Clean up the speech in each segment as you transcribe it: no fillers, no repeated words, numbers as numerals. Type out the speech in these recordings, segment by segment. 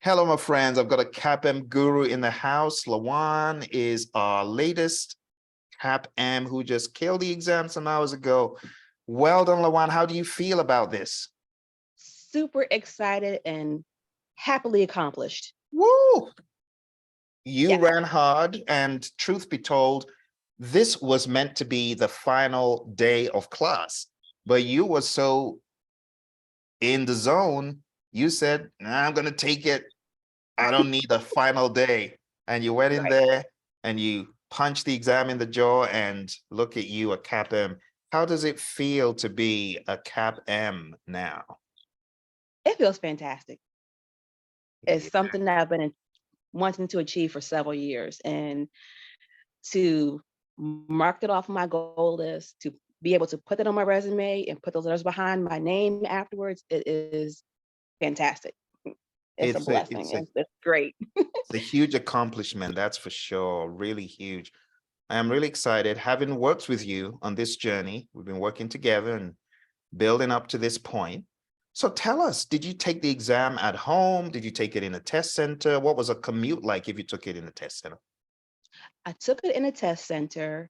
Hello, my friends. I've got a CAPM guru in the house. Lawan is our latest CAPM who just killed the exam some hours ago. Well done, Lawan. How do you feel about this? Super excited and happily accomplished. Woo! You Yes, ran hard, and truth be told, this was meant to be the final day of class, but you were so in the zone, you said, nah, I'm going to take it. I don't need a final day. And you went in right. there and you punched the exam in the jaw, and look at you, a CAPM. How does it feel to be a CAPM now? It feels fantastic. It's Yeah. something that I've been wanting to achieve for several years, and to mark it off my goal list, to be able to put that on my resume and put those letters behind my name afterwards, it is fantastic. It's a It's a blessing. it's a It's great. it's a huge accomplishment, that's for sure. Really huge. I am really excited having worked with you on this journey. We've been working together and building up to this point. So tell us, did you take the exam at home? Did you take it in a test center? What was a commute like if you took it in a test center? I took it in a test center,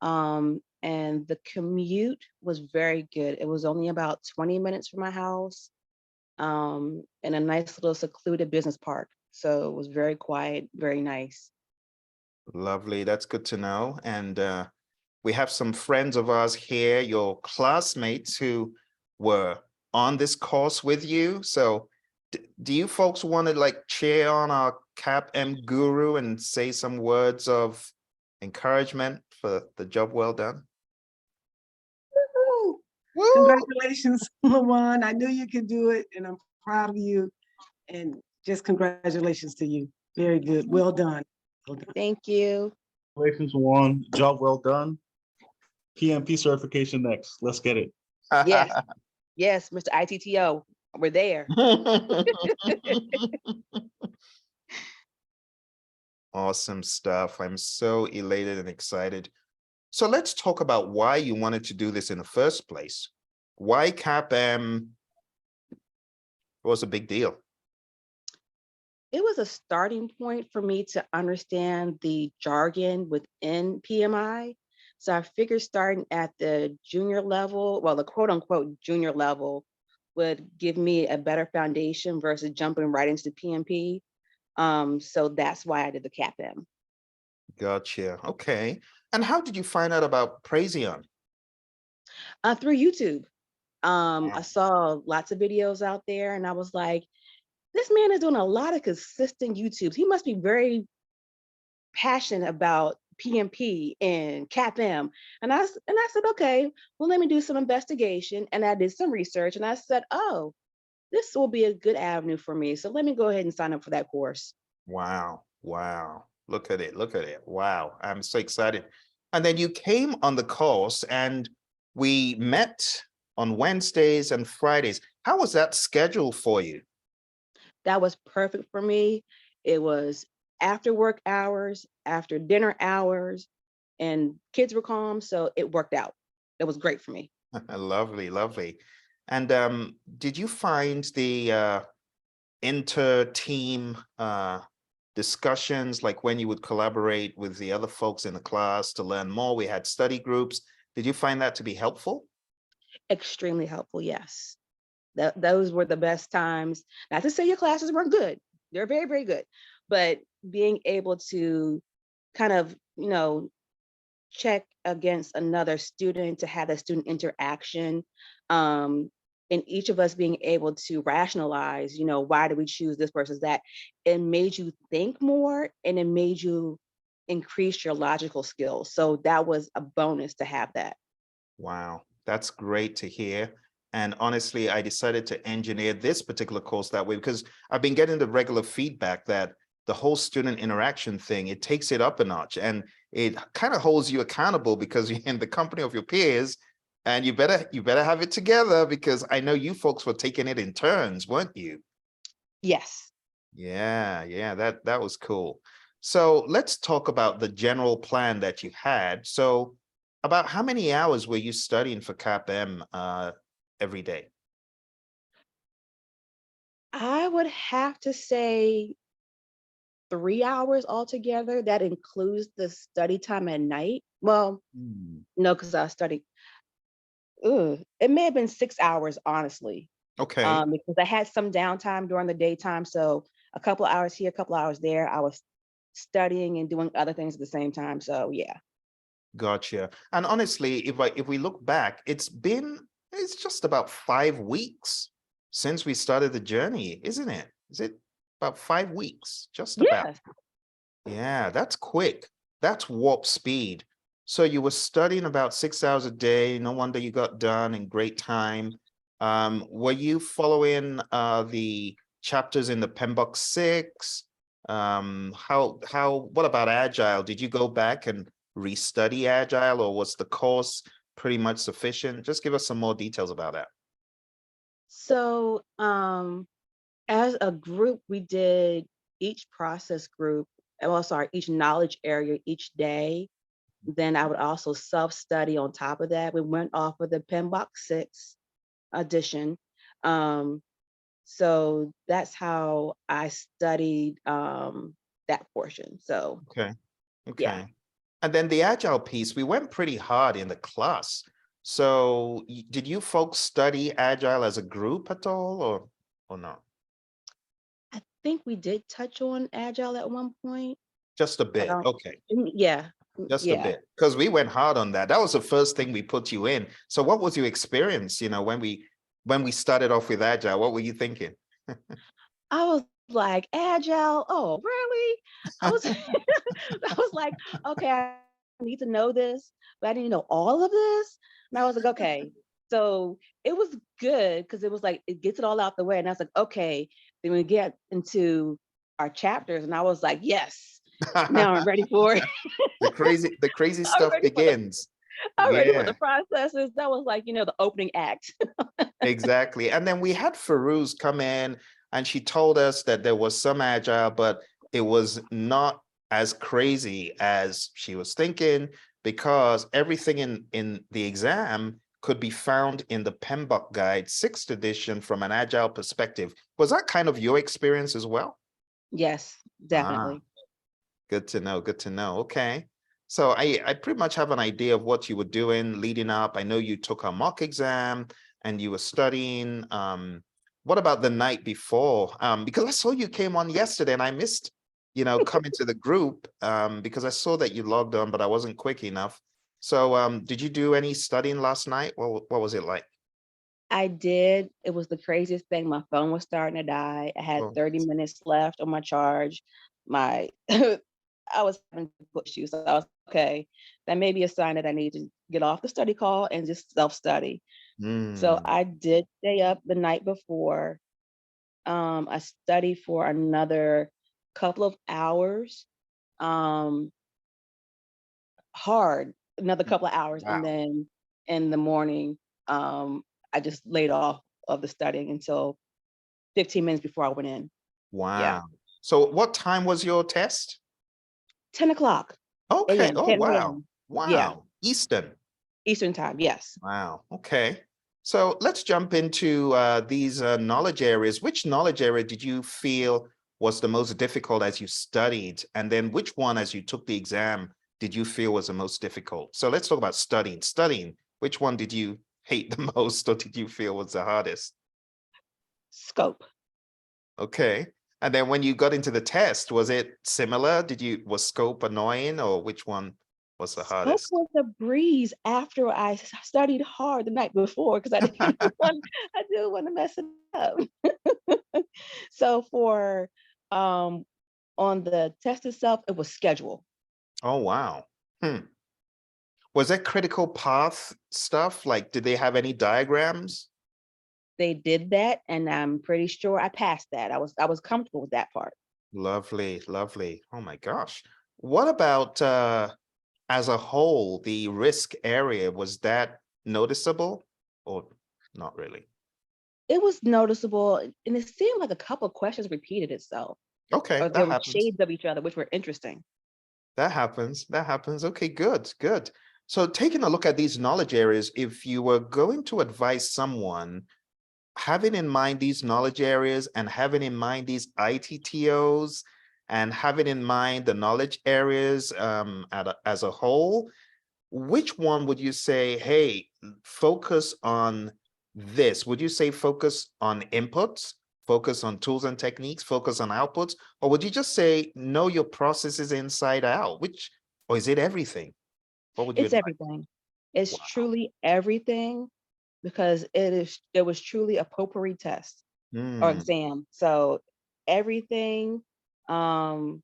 and the commute was very good. It was only about 20 minutes from my house, in a nice little secluded business park. So it was very quiet, very nice. Lovely. That's good to know. And we have some friends of ours here, your classmates who were on this course with you. So do you folks want to like cheer on our CAPM guru and say some words of encouragement for the job well done? Woo! Woo! Congratulations, Lawan. I knew you could do it, and I'm proud of you. And just congratulations to you. Very good. Well done. Well done. Thank you. Congratulations, Juan. Job well done. PMP certification next. Let's get it. Yes, yes, Mr. ITTO, we're there. Awesome stuff. I'm so elated and excited. So let's talk about why you wanted to do this in the first place. Why CAPM was a big deal? It was a starting point for me to understand the jargon within PMI. So I figured starting at the junior level, well, the quote unquote junior level, would give me a better foundation versus jumping right into the PMP. So that's why I did the CAPM. Gotcha. Okay. And how did you find out about Praizion? Through YouTube. I Wow. saw lots of videos out there, and I was like, this man is doing a lot of consistent YouTubes. He must be very passionate about PMP and CAPM. And I said, okay, well, let me do some investigation. And I did some research, and I said, oh, this will be a good avenue for me. So let me go ahead and sign up for that course. Wow. Wow. Look at it. Look at it. Wow. I'm so excited. And then you came on the course and we met on Wednesdays and Fridays. How was that scheduled for you? That was perfect for me. It was after work hours, after dinner hours, and kids were calm. So it worked out. It was great for me. Lovely, lovely. And did you find the inter-team discussions, like when you would collaborate with the other folks in the class to learn more? We had study groups. Did you find that to be helpful? Extremely helpful. Yes. Those were the best times. Not to say your classes weren't good. They're very, very good. But being able to kind of, check against another student, to have that student interaction, and each of us being able to rationalize, why do we choose this versus that? It made you think more, and it made you increase your logical skills. So that was a bonus to have that. Wow, that's great to hear. And honestly, I decided to engineer this particular course that way because I've been getting the regular feedback that the whole student interaction thing, it takes it up a notch and it kind of holds you accountable because you're in the company of your peers and you better have it together because I know you folks were taking it in turns, weren't you? Yes. Yeah, yeah, that was cool. So let's talk about the general plan that you had. So about how many hours were you studying for CAPM every day? I would have to say 3 hours altogether. That includes the study time at night. Well, Hmm. no, because I studied. It may have been 6 hours, honestly, Okay, because I had some downtime during the daytime. So a couple of hours here, a couple of hours there. I was studying and doing other things at the same time. So yeah. gotcha. And honestly, if we look back, it's just about 5 weeks since we started the journey, isn't it? Is it about 5 weeks? Just about. Yes. Yeah, that's quick. That's warp speed. So you were studying about 6 hours a day. No wonder you got done in great time. Were you following the chapters in the PMBOK 6? What about Agile? Did you go back and restudy Agile, or was the course pretty much sufficient? Just give us some more details about that. So as a group, we did each process group, well, sorry, each knowledge area each day. Then I would also self-study on top of that. We went off of the PMBOK 6 edition. So that's how I studied that portion. So Okay. yeah. Okay. And then the Agile piece, we went pretty hard in the class. So did you folks study Agile as a group at all, or not? I think we did touch on Agile at one point. Just a I bit. don't, Okay. yeah, Just a yeah. bit. Because we went hard on that. That was the first thing we put you in. So what was your experience, when we started off with Agile? What were you thinking? I was like, Agile, oh, really? I was I was like, okay, I need to know this, but I didn't know all of this. And I was like, okay. So it was good because it was like it gets it all out the way. And I was like, okay, then we get into our chapters, and I was like, yes, now I'm ready for it. The crazy I'm stuff ready for the begins. I'm ready for the Yeah. processes. That was like, the opening act. Exactly. And then we had Farouz come in, and she told us that there was some Agile, but it was not as crazy as she was thinking, because everything in the exam could be found in the PMBOK guide, 6th edition, from an Agile perspective. Was that kind of your experience as well? Yes, Ah, definitely. good to know. Good to know. Okay. So I pretty much have an idea of what you were doing leading up. I know you took a mock exam and you were studying. What about the night before? Because I saw you came on yesterday and I missed, coming to the group, because I saw that you logged on, but I wasn't quick enough. So did you do any studying last night? What was it like? I did. It was the craziest thing. My phone was starting to die. I had Oh, 30 minutes left on my charge. My I was having to push you. So I was okay. That may be a sign that I need to get off the study call and just self-study. So mm, I did stay up the night before. I studied for another couple of hours. Um, hard, another couple of hours, and wow. then in the morning, I just laid off of the studying until 15 minutes before I went in. Yeah. Wow. So what time was your test? 10 o'clock Okay. a.m., Oh, 10 wow. a.m. Yeah. Wow. Eastern. Eastern time. Yes. Wow. Okay. So let's jump into these knowledge areas. Which knowledge area did you feel was the most difficult as you studied? And then which one, as you took the exam, did you feel was the most difficult? So let's talk about studying. Studying, which one did you hate the most, or did you feel was the hardest? Scope. Okay. And then when you got into the test, was it similar? Was scope annoying, or which one was the Scope hardest? was a breeze after I studied hard the night before because I didn't want to mess it up. So for um on the test itself, it was schedule. Oh, wow. Hmm. Was that critical path stuff? Like, did they have any diagrams? They did that, and I'm pretty sure I passed that. I was comfortable with that part. Lovely, lovely. Oh my gosh. What about as a whole, the risk area, was that noticeable or not really? It was noticeable, and it seemed like a couple of questions repeated itself, Okay, or there that were happens. shades of each other, which were interesting. That happens. That happens. Okay, good, good. So taking a look at these knowledge areas, if you were going to advise someone having in mind these knowledge areas and having in mind these ITTOs and having in mind the knowledge areas as a whole, which one would you say, hey, focus on this? Would you say focus on inputs, focus on tools and techniques, focus on outputs? Or would you just say know your processes inside out? Which, or is it everything? What would you It's advise? everything. It's Wow. truly everything because it was truly a potpourri test or Hmm, exam. So everything, I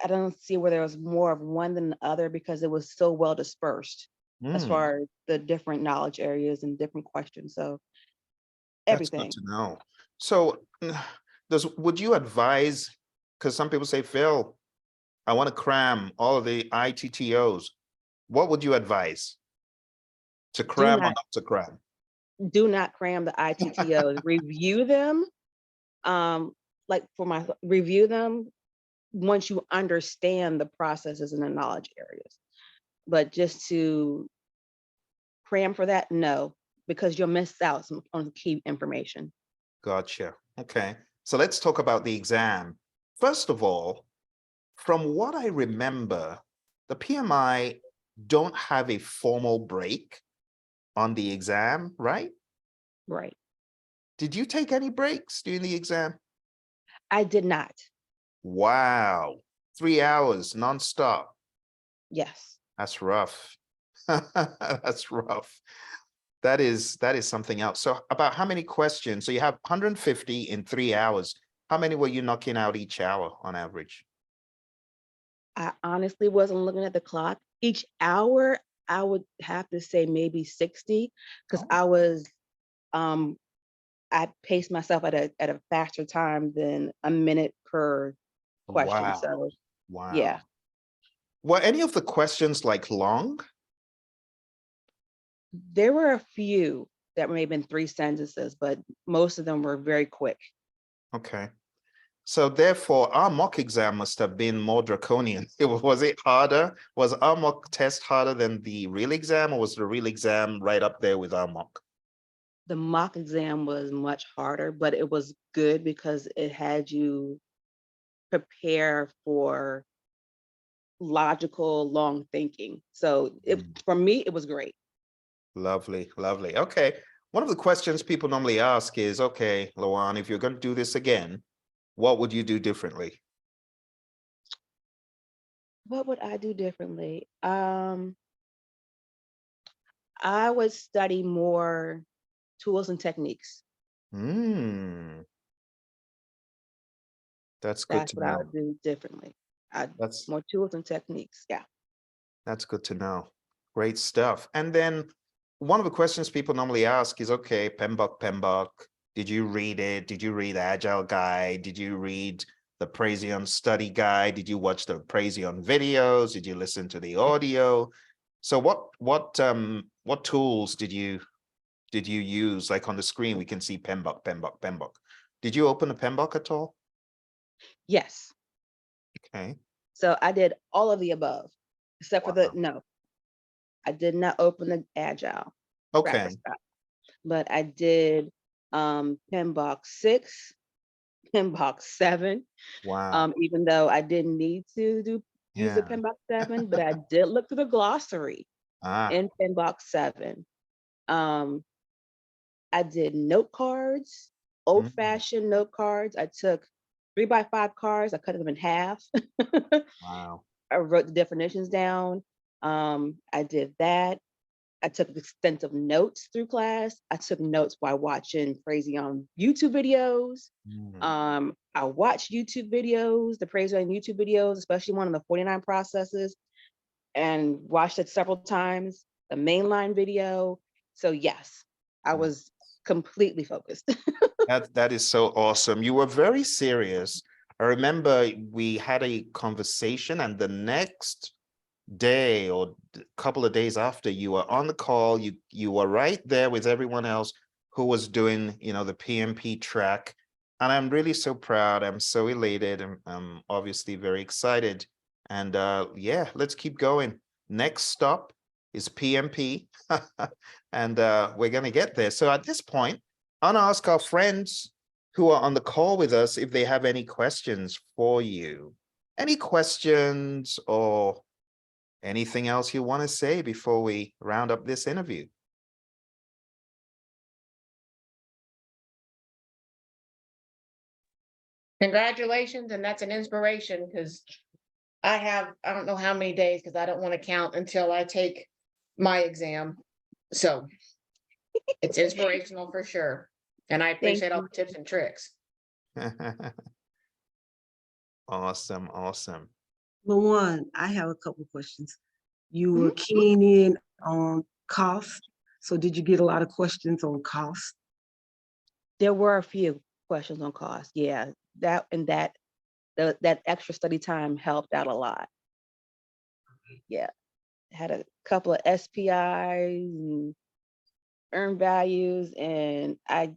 don't see where there was more of one than the other because it was so well dispersed as hmm, far as the different knowledge areas and different questions. So that's good everything. to know. So would you advise, because some people say, Phil, I want to cram all of the ITTOs. What would you advise? To Do cram or not not to cram? do not cram the ITTOs. Review them. Like for my review them once you understand the processes and the knowledge areas. But just to cram for that, no, because you'll miss out on key information. Gotcha. Okay. So let's talk about the exam. First of all, from what I remember, the PMI don't have a formal break on the exam, right? Right. Did you take any breaks during the exam? I did not. Wow. 3 hours nonstop. Yes. That's rough. That's rough. That is something else. So about how many questions? So you have 150 in 3 hours. How many were you knocking out each hour on average? I honestly wasn't looking at the clock. Each hour, I would have to say maybe 60 because Oh, um I paced myself at a faster time than a minute per question. wow. So Wow. yeah, Were any of the questions like long? there were a few that may have been 3 sentences, but most of them were very quick. Okay. So therefore, our mock exam must have been more draconian. Was it harder? Was our mock test harder than the real exam, or was the real exam right up there with our mock? The mock exam was much harder, but it was good because it had you prepare for logical, long thinking. So Mm, for me, it was great. lovely, lovely. Okay. One of the questions people normally ask is, okay, Lawan, if you're going to do this again, what would you do differently? What would I do differently? I would study more tools and techniques. Hmm, that's good That's to what I know. would do differently. I That's more tools and techniques. Yeah. That's good to know. Great stuff. And then one of the questions people normally ask is, okay, PMBOK, did you read it? Did you read Agile Guide? Did you read the Praizion study guide? Did you watch the Praizion videos? Did you listen to the audio? So what tools did you use? Like on the screen, we can see PMBOK. Did you open the PMBOK at all? Yes. Okay. So I did all of the above, except for the Wow. no, I did not open the Agile wrapper Okay. stuff, but I did Pinbox 6, Pinbox 7. Wow. Even though I didn't need to use the Yeah. Pinbox 7, but I did look through the glossary Ah. in Pinbox 7. Um, I did note cards, Mm, old-fashioned note cards. I took 3x5 cards, I cut them in half. wow. I wrote the definitions down. I did that. I took extensive notes through class. I took notes while watching Praizion YouTube videos. Mm, I watched YouTube videos, the Praizion YouTube videos, especially one of the 49 processes, and watched it several times, the mainline video. So yes, I no. was completely focused. That is so awesome. You were very serious. I remember we had a conversation, and the next day or couple of days after, you were on the call. You were right there with everyone else who was doing, the PMP track. And I'm really so proud. I'm so elated. I'm obviously very excited. And yeah, let's keep going. Next stop is PMP. And we're gonna get there. So at this point, I want to ask our friends who are on the call with us if they have any questions for you. Any questions or anything else you want to say before we round up this interview? Congratulations, and that's an inspiration because I don't know how many days because I don't want to count until I take my exam. So it's inspirational for sure. And I appreciate all you. the tips and tricks. Awesome, awesome. Lawan, I have a couple questions. You were keen in on cost. So did you get a lot of questions on cost? There were a few questions on cost. Yeah, that extra study time helped out a lot. Yeah, had a couple of SPIs and earned values, and I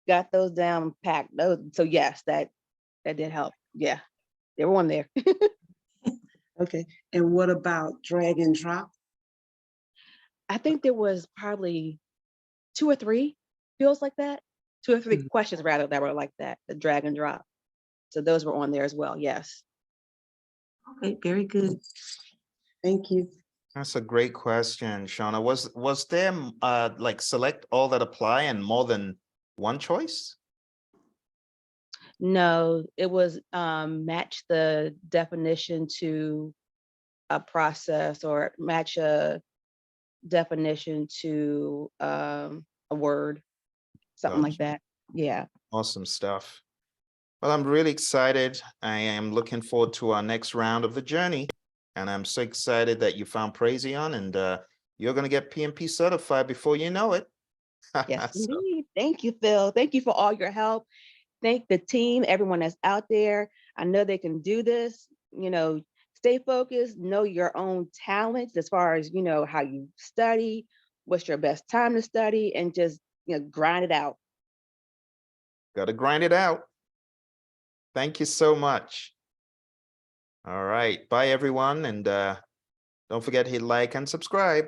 got those down packed. Those, so yes, that did help. Yeah, they were on there. Okay. And what about drag and drop? I think there was probably 2 or 3 feels like that. 2 or 3 Mhm. questions rather that were like that, the drag and drop. So those were on there as well. Yes. Okay, very good. Thank you. That's a great question, Shauna. Was there like select all that apply and more than one choice? No, it was match the definition to a process or match a definition to a word, something like Gotcha. that. Yeah. Awesome stuff. Well, I'm really excited. I am looking forward to our next round of the journey. And I'm so excited that you found Praizion and you're going to get PMP certified before you know it. Yes, So, indeed. Thank you, Phil. Thank you for all your help. Thank the team, everyone that's out there. I know they can do this. Stay focused, know your own talents as far as, how you study, what's your best time to study, and just, grind it out. got to grind it out. Thank you so much. All right. Bye, everyone. And don't forget to hit like and subscribe.